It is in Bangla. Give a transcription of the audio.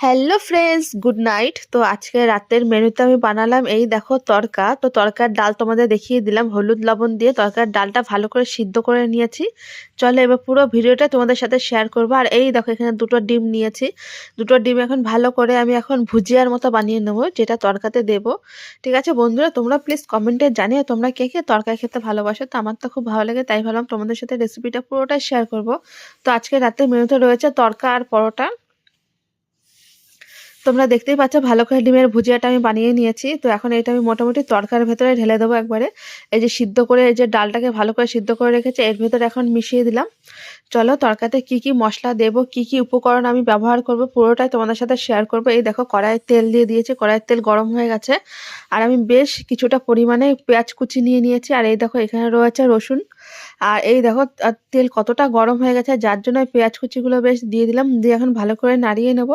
Hello friends, good night. তো আজকে রাতের মেনুতে আমি বানালাম এই দেখো তড়কা। তো তড়কার ডাল তোমাদের দেখিয়ে দিলাম হলুদ লবণ দিয়ে। তড়কার ডালটা ভালো করে সিদ্ধ করে নিয়েছি। চলো এবার পুরো ভিডিওটা তোমাদের সাথে শেয়ার করবো। আর এই দেখো এখানে দুটো ডিম নিয়েছি। দুটো ডিম এখন ভালো করে আমি এখন ভুজিয়ার মতো বানিয়ে নেবো, যেটা তড়কাতে দেবো। ঠিক আছে বন্ধুরা, তোমরা প্লিজ কমেন্টে জানিয়ে তোমরা কে কে তড়কা খেতে ভালোবাসো। তো আমার তো খুব ভালো লাগে, তাই ভাবলাম তোমাদের সাথে রেসিপিটা পুরোটাই শেয়ার করবো। তো আজকে রাতের মেনুতে রয়েছে তড়কা আর পরোটা। তোমরা দেখতেই পাচ্ছ ভালো করে ডিমের ভুজিয়াটা আমি বানিয়ে নিয়েছি। তো এখন এটা আমি মোটামুটি তরকার ভেতরে ঢেলে দেবো একবারে। এই যে সিদ্ধ করে এই যে ডালটাকে ভালো করে সিদ্ধ করে রেখেছি এর ভেতরে এখন মিশিয়ে দিলাম। চলো তরকাতে কি কি মশলা দেব, কি কি উপকরণ আমি ব্যবহার করব পুরোটাই তোমাদের সাথে শেয়ার করব। এই দেখো কড়াইয়ে তেল দিয়ে দিয়েছি, কড়াইয়ের তেল গরম হয়ে গেছে। আর আমি বেশ কিছুটা পরিমাণে পেঁয়াজ কুচি নিয়ে নিয়েছি। আর এই দেখো এখানে রয়েছে রসুন। আর এই দেখো তেল কতটা গরম হয়ে গেছে, যার জন্য পেঁয়াজ কুচিগুলো বেশ দিয়ে দিলাম, দিয়ে এখন ভালো করে নাড়িয়ে নেব।